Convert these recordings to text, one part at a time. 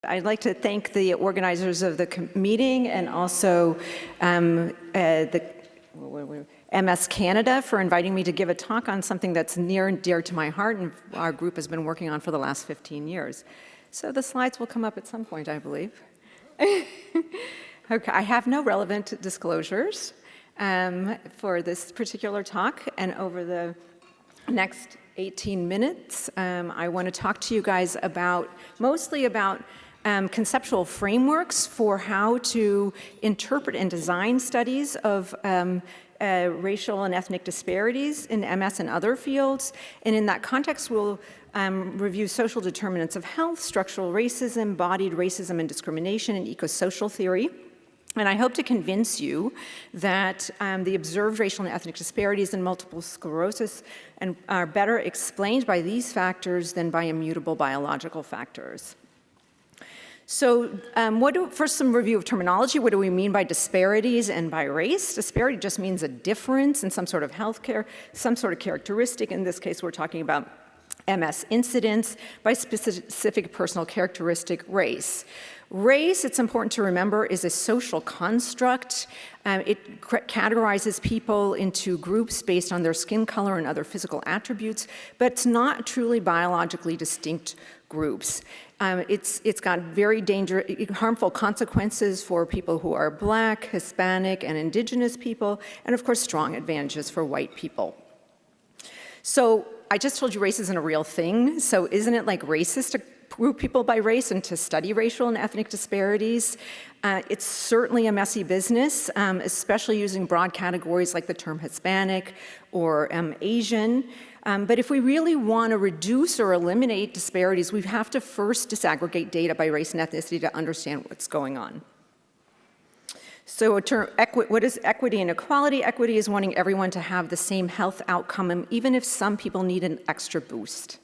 I'd like to thank the organizers of the meeting and also the MS Canada for inviting me to give a talk on something that's near and dear to my heart and our group has been working on for the last 15 years. So the slides will come up at some point, I believe. Okay, I have no relevant disclosures for this particular talk, and over the next 18 minutes, I want to talk to you guys mostly about conceptual frameworks for how to interpret and design studies of racial and ethnic disparities in MS and other fields. And in that context, we'll review social determinants of health, structural racism, embodied racism and discrimination, and eco-social theory. And I hope to convince you that the observed racial and ethnic disparities in multiple sclerosis are better explained by these factors than by immutable biological factors. So first, some review of terminology. What do we mean by disparities and by race? Disparity just means a difference in some sort of healthcare, some sort of characteristic. In this case, we're talking about MS incidence by specific personal characteristic, race. Race, it's important to remember, is a social construct. It categorizes people into groups based on their skin color and other physical attributes, but it's not truly biologically distinct groups. It's got very harmful consequences for people who are Black, Hispanic, and Indigenous people, and of course, strong advantages for white people. So I just told you race isn't a real thing, so isn't it like racist to group people by race and to study racial and ethnic disparities? It's certainly a messy business, especially using broad categories like the term Hispanic or Asian. But if we really want to reduce or eliminate disparities, we have to first disaggregate data by race and ethnicity to understand what's going on. So what is equity and equality? Equity is wanting everyone to have the same health outcome, even if some people need an extra boost.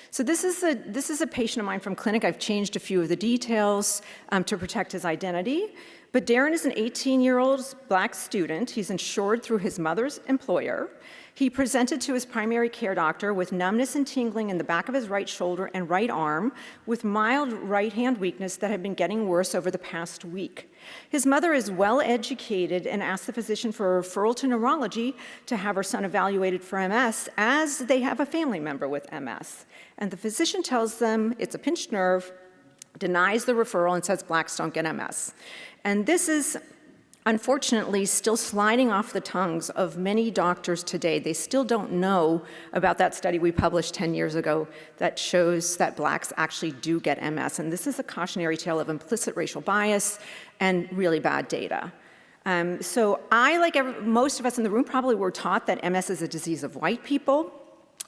So this is a patient of mine from clinic. I've changed a few of the details to protect his identity. But Darren is an 18-year-old Black student. He's insured through his mother's employer. He presented to his primary care doctor with numbness and tingling in the back of his right shoulder and right arm with mild right hand weakness that had been getting worse over the past week. His mother is well educated and asked the physician for a referral to neurology to have her son evaluated for MS, as they have a family member with MS. And the physician tells them it's a pinched nerve, denies the referral, and says Blacks don't get MS. And this is unfortunately still sliding off the tongues of many doctors today. They still don't know about that study we published 10 years ago that shows that Blacks actually do get MS. And this is a cautionary tale of implicit racial bias and really bad data. So I, like most of us in the room, probably were taught that MS is a disease of white people.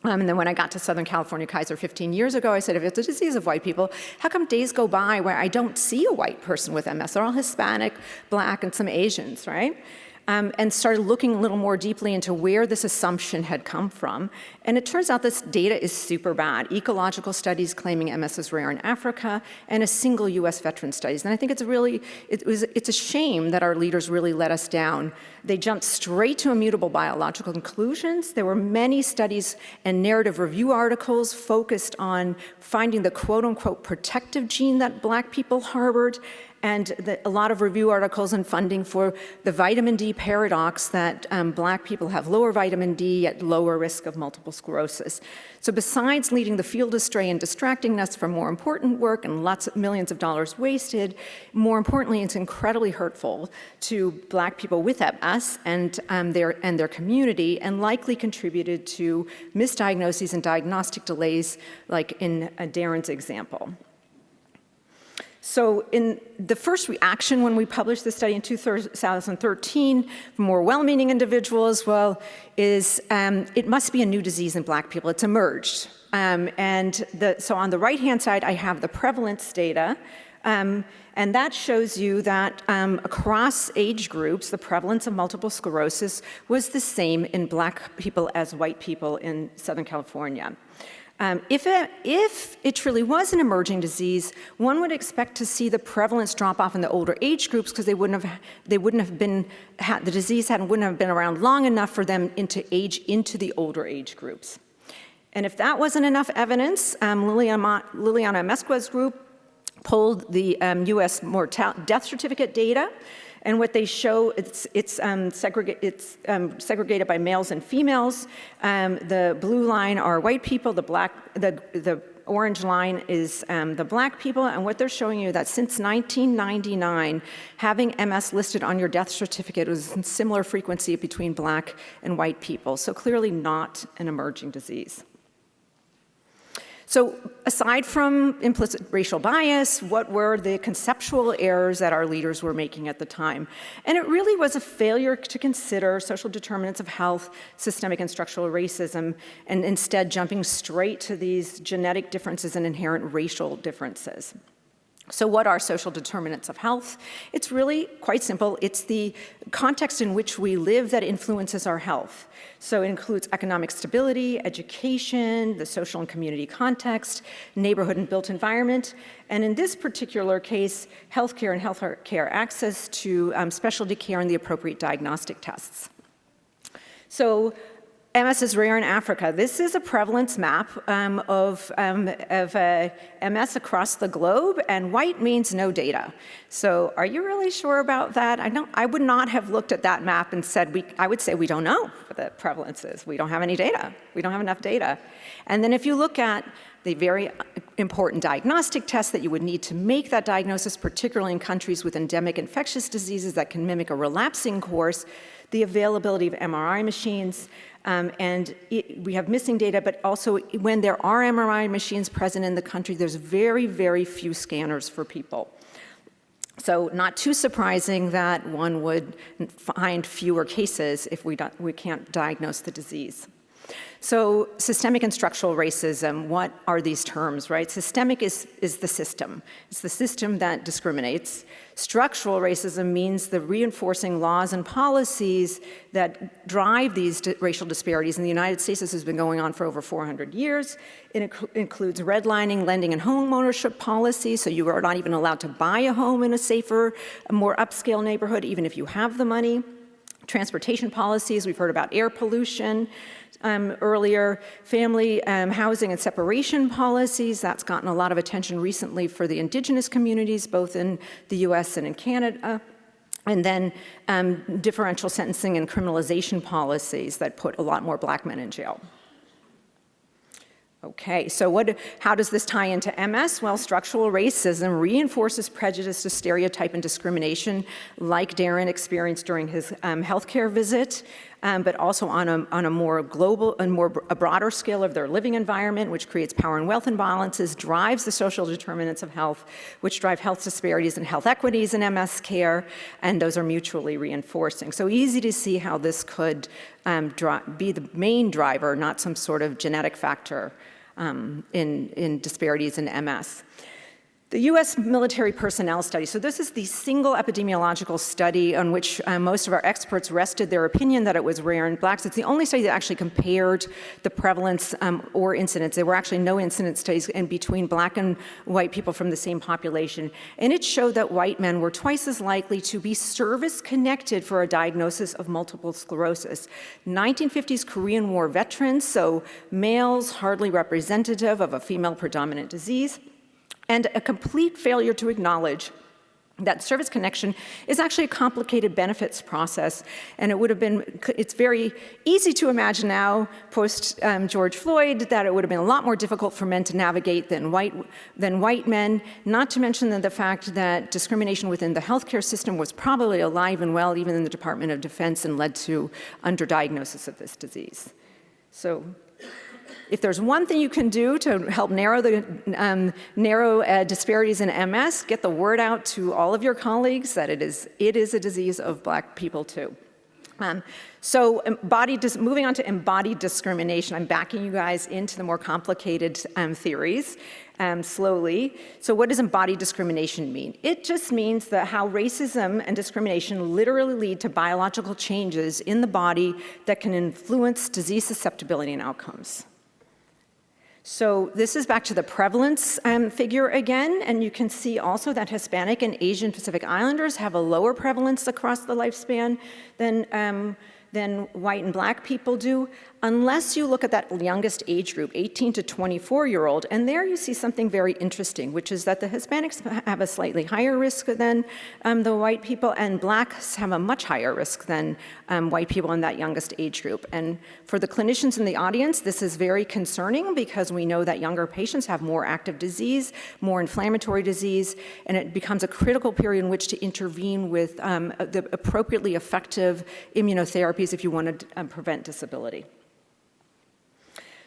And then when I got to Southern California Kaiser 15 years ago, I said, if it's a disease of white people, how come days go by where I don't see a white person with MS? They're all Hispanic, Black, and some Asians, right? And started looking a little more deeply into where this assumption had come from. And it turns out this data is super bad. Ecological studies claiming MS is rare in Africa, and a single US veteran studies. And I think it's a shame that our leaders really let us down. They jumped straight to immutable biological conclusions. There were many studies and narrative review articles focused on finding the quote unquote protective gene that Black people harbored, and a lot of review articles and funding for the vitamin D paradox that Black people have lower vitamin D at lower risk of multiple sclerosis. So besides leading the field astray and distracting us from more important work and lots of millions of dollars wasted, more importantly, it's incredibly hurtful to Black people with MS and their community, and likely contributed to misdiagnoses and diagnostic delays, like in Darren's example. So in the first reaction when we published this study in 2013 from more well-meaning individuals, is it must be a new disease in Black people. It's emerged. So on the right-hand side, I have the prevalence data. And that shows you that across age groups, the prevalence of multiple sclerosis was the same in Black people as white people in Southern California. If it truly was an emerging disease, one would expect to see the prevalence drop off in the older age groups because the disease wouldn't have been around long enough for them to age into the older age groups. And if that wasn't enough evidence, Liliana Mesqua's group pulled the US death certificate data. And what they show, it's segregated by males and females. The blue line are white people, the orange line is the black people, and what they're showing you that since 1999, having MS listed on your death certificate was in similar frequency between black and white people, so clearly not an emerging disease. So aside from implicit racial bias, what were the conceptual errors that our leaders were making at the time? And it really was a failure to consider social determinants of health, systemic and structural racism, and instead jumping straight to these genetic differences and inherent racial differences. So what are social determinants of health? It's really quite simple. It's the context in which we live that influences our health. So it includes economic stability, education, the social and community context, neighborhood and built environment, and in this particular case, healthcare and healthcare access to specialty care and the appropriate diagnostic tests. So MS is rare in Africa. This is a prevalence map of MS across the globe, and white means no data. So are you really sure about that? I would not have looked at that map and said, I would say we don't know what the prevalence is. We don't have any data. We don't have enough data. And then if you look at the very important diagnostic tests that you would need to make that diagnosis, particularly in countries with endemic infectious diseases that can mimic a relapsing course, the availability of MRI machines, we have missing data, but also when there are MRI machines present in the country, there's very, very few scanners for people. So not too surprising that one would find fewer cases if we can't diagnose the disease. So systemic and structural racism, what are these terms, right? Systemic is the system. It's the system that discriminates. Structural racism means the reinforcing laws and policies that drive these racial disparities. In the United States, this has been going on for over 400 years. It includes redlining, lending, and home ownership policies, so you are not even allowed to buy a home in a safer, more upscale neighborhood, even if you have the money. Transportation policies, we've heard about air pollution earlier, family housing and separation policies, that's gotten a lot of attention recently for the indigenous communities, both in the US and in Canada. And then differential sentencing and criminalization policies that put a lot more black men in jail. Okay, so how does this tie into MS? Well, structural racism reinforces prejudice to stereotype and discrimination, like Darren experienced during his healthcare visit, but also on a more global and a broader scale of their living environment, which creates power and wealth imbalances, drives the social determinants of health, which drive health disparities and health equities in MS care, and those are mutually reinforcing. So easy to see how this could be the main driver, not some sort of genetic factor in disparities in MS. The US military personnel study, so this is the single epidemiological study on which most of our experts rested their opinion that it was rare in blacks. It's the only study that actually compared the prevalence or incidence. There were actually no incidence studies in between black and white people from the same population. And it showed that white men were twice as likely to be service-connected for a diagnosis of multiple sclerosis. 1950s Korean War veterans, so males hardly representative of a female-predominant disease, and a complete failure to acknowledge that service connection is actually a complicated benefits process, and it's very easy to imagine now, post George Floyd, that it would have been a lot more difficult for men to navigate than white men, not to mention the fact that discrimination within the healthcare system was probably alive and well, even in the Department of Defense, and led to underdiagnosis of this disease. So, if there's one thing you can do to help narrow disparities in MS, get the word out to all of your colleagues that it is a disease of black people too. Moving on to embodied discrimination, I'm backing you guys into the more complicated theories slowly. So what does embodied discrimination mean? It just means that how racism and discrimination literally lead to biological changes in the body that can influence disease susceptibility and outcomes. So this is back to the prevalence figure again, and you can see also that Hispanic and Asian Pacific Islanders have a lower prevalence across the lifespan than white and black people do. unless you look at that youngest age group, 18 to 24-year-old, and there you see something very interesting, which is that the Hispanics have a slightly higher risk than the white people, and blacks have a much higher risk than white people in that youngest age group. And for the clinicians in the audience, this is very concerning because we know that younger patients have more active disease, more inflammatory disease, and it becomes a critical period in which to intervene with the appropriately effective immunotherapies if you want to prevent disability.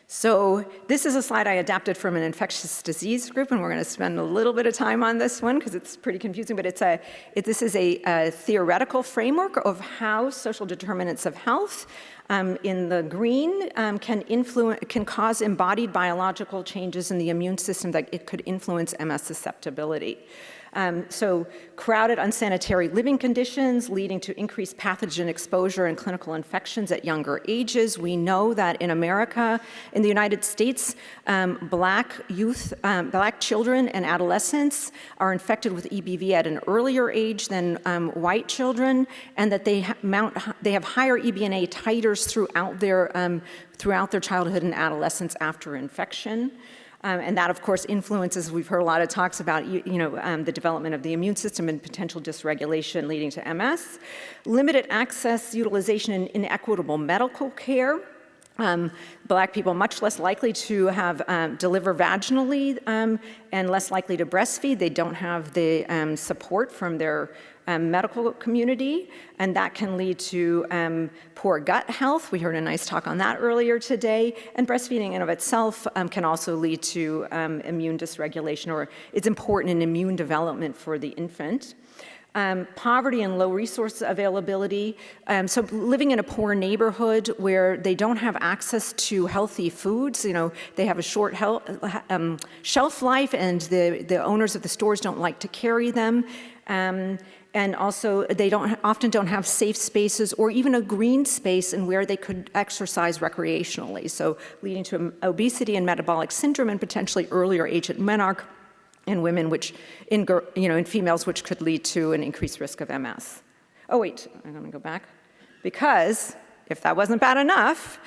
So this is a slide I adapted from an infectious disease group, and we're going to spend a little bit of time on this one because it's pretty confusing, but this is a theoretical framework of how social determinants of health in the green can cause embodied biological changes in the immune system that it could influence MS susceptibility. So crowded, unsanitary living conditions leading to increased pathogen exposure and clinical infections at younger ages. We know that in America, in the United States, black children and adolescents are infected with EBV at an earlier age than white children, and that they have higher EBNA titers throughout their childhood and adolescence after infection. And that, of course, influences, we've heard a lot of talks about, the development of the immune system and potential dysregulation leading to MS. Limited access, utilization, and inequitable medical care. Black people much less likely to have deliver vaginally and less likely to breastfeed. They don't have the support from their medical community, and that can lead to poor gut health. We heard a nice talk on that earlier today. And breastfeeding in and of itself can also lead to immune dysregulation, or it's important in immune development for the infant. Poverty and low resource availability. So living in a poor neighborhood where they don't have access to healthy foods, they have a short shelf life, and the owners of the stores don't like to carry them. And also, they often don't have safe spaces or even a green space in where they could exercise recreationally. So leading to obesity and metabolic syndrome and potentially earlier age at menarche in women, which in females, which could lead to an increased risk of MS. Oh wait, I'm going to go back, because if that wasn't bad enough,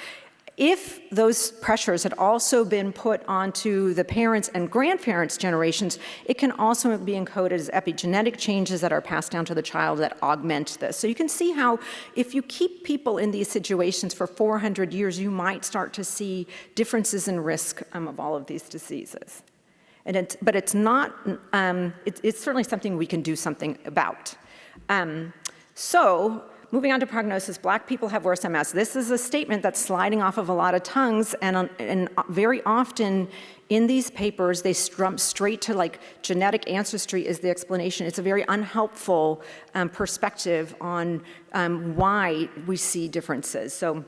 if those pressures had also been put onto the parents' and grandparents' generations, it can also be encoded as epigenetic changes that are passed down to the child that augment this. So you can see how if you keep people in these situations for 400 years, you might start to see differences in risk of all of these diseases. But it's not, it's certainly something we can do something about. So moving on to prognosis, black people have worse MS. This is a statement that's sliding off of a lot of tongues, and very often in these papers, they jump straight to genetic ancestry is the explanation. It's a very unhelpful perspective on why we see differences. So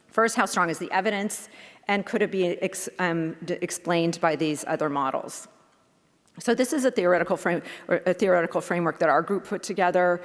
first, how strong is the evidence? And could it be explained by these other models? So this is a theoretical framework that our group put together,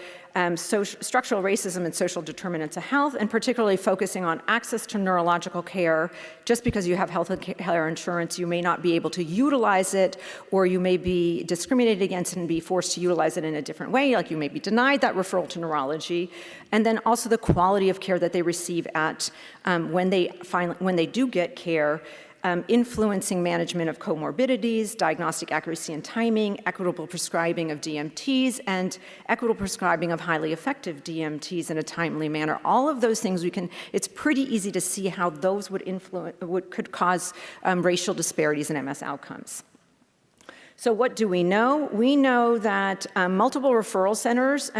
structural racism and social determinants of health, and particularly focusing on access to neurological care. Just because you have health care insurance, you may not be able to utilize it, or you may be discriminated against and be forced to utilize it in a different way, like you may be denied that referral to neurology. And then also the quality of care that they receive at when they do get care. Influencing management of comorbidities, diagnostic accuracy and timing, equitable prescribing of DMTs, and equitable prescribing of highly effective DMTs in a timely manner. All of those things it's pretty easy to see how those could cause racial disparities in MS outcomes. So what do we know? We know that multiple referral centers,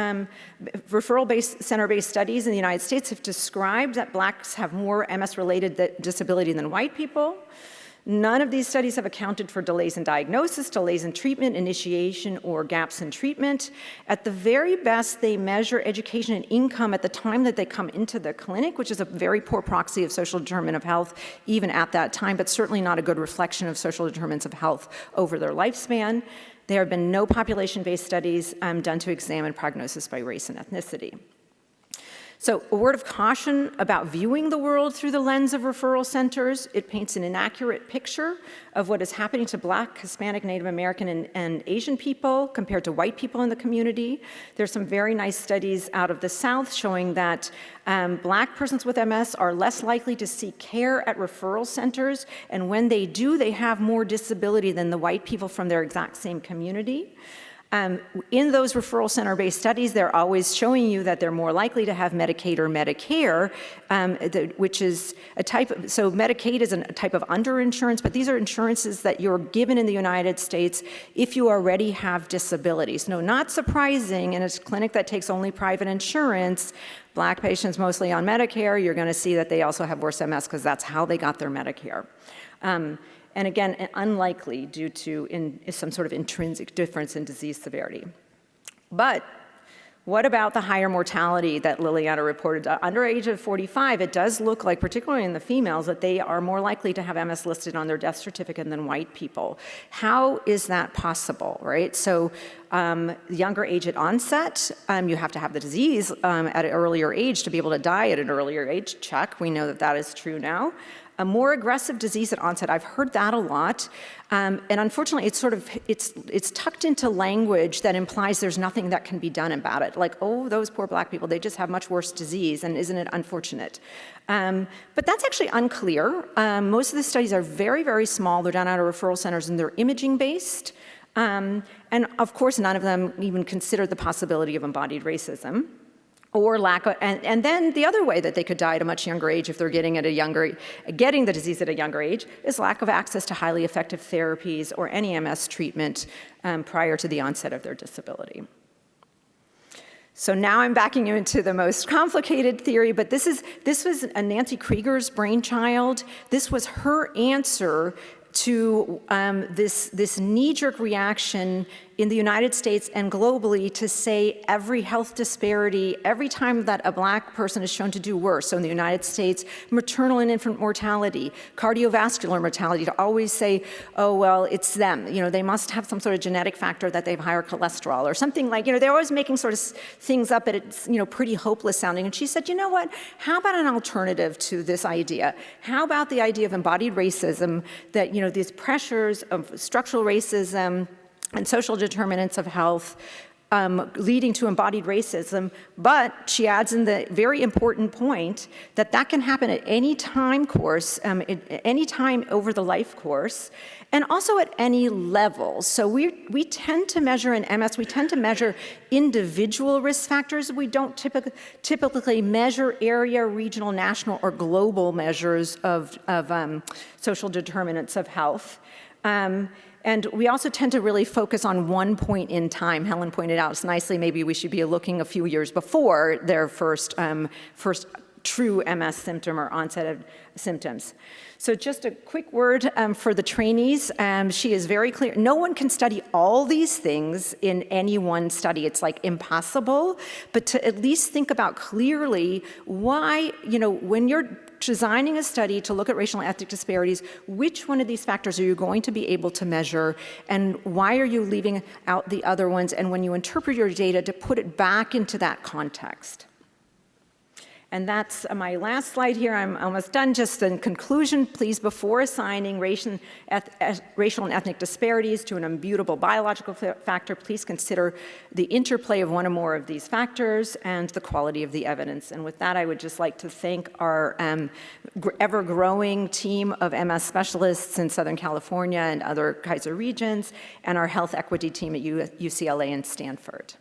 center-based studies in the United States have described that blacks have more MS-related disability than white people. None of these studies have accounted for delays in diagnosis, delays in treatment, initiation, or gaps in treatment. At the very best, they measure education and income at the time that they come into the clinic, which is a very poor proxy of social determinant of health, even at that time, but certainly not a good reflection of social determinants of health over their lifespan. There have been no population-based studies done to examine prognosis by race and ethnicity. So a word of caution about viewing the world through the lens of referral centers. It paints an inaccurate picture of what is happening to Black, Hispanic, Native American, and Asian people compared to white people in the community. There's some very nice studies out of the South showing that Black persons with MS are less likely to seek care at referral centers, and when they do, they have more disability than the white people from their exact same community. In those referral center-based studies, they're always showing you that they're more likely to have Medicaid or Medicare, which is a type of, so Medicaid is a type of underinsurance, but these are insurances that you're given in the United States if you already have disabilities. No, not surprising, in a clinic that takes only private insurance, Black patients mostly on Medicare, you're gonna see that they also have worse MS because that's how they got their Medicare. And again, unlikely due to some sort of intrinsic difference in disease severity. But what about the higher mortality that Liliana reported? Under age of 45, it does look like, particularly in the females, that they are more likely to have MS listed on their death certificate than white people. How is that possible, right? So younger age at onset, you have to have the disease at an earlier age to be able to die at an earlier age. Check, we know that that is true now. A more aggressive disease at onset, I've heard that a lot, and unfortunately it's tucked into language that implies there's nothing that can be done about it, like, oh, those poor Black people, they just have much worse disease, and isn't it unfortunate? But that's actually unclear. Most of the studies are very, very small. They're done out of referral centers, and they're imaging-based, and of course none of them even consider the possibility of embodied racism. Or lack of, and then the other way that they could die at a much younger age if they're getting the disease at a younger age is lack of access to highly effective therapies or any MS treatment prior to the onset of their disability. So now I'm backing you into the most complicated theory, but this was Nancy Krieger's brainchild. This was her answer to this knee-jerk reaction in the United States and globally to say every health disparity, every time that a Black person is shown to do worse, so in the United States, maternal and infant mortality, cardiovascular mortality, to always say, oh, well, it's them. You know, they must have some sort of genetic factor that they have higher cholesterol or something like, you know, they're always making sort of things up that it's, you know, pretty hopeless sounding. And she said, you know what, how about an alternative to this idea? How about the idea of embodied racism, that, you know, these pressures of structural racism and social determinants of health leading to embodied racism, but she adds in the very important point that that can happen at any time course, any time over the life course, and also at any level. So we tend to measure in MS, we tend to measure individual risk factors. We don't typically measure area, regional, national, or global measures of social determinants of health. And we also tend to really focus on one point in time. Helen pointed out nicely, maybe we should be looking a few years before their first true MS symptom or onset of symptoms. So just a quick word for the trainees. She is very clear. No one can study all these things in any one study. It's like impossible, but to at least think about clearly why, you know, when you're designing a study to look at racial and ethnic disparities, which one of these factors are you going to be able to measure, and why are you leaving out the other ones, and when you interpret your data, to put it back into that context. And that's my last slide here. I'm almost done. Just in conclusion, please, before assigning racial and ethnic disparities to an immutable biological factor, please consider the interplay of one or more of these factors and the quality of the evidence. And with that, I would just like to thank our ever-growing team of MS specialists in Southern California and other Kaiser regions, and our health equity team at UCLA and Stanford.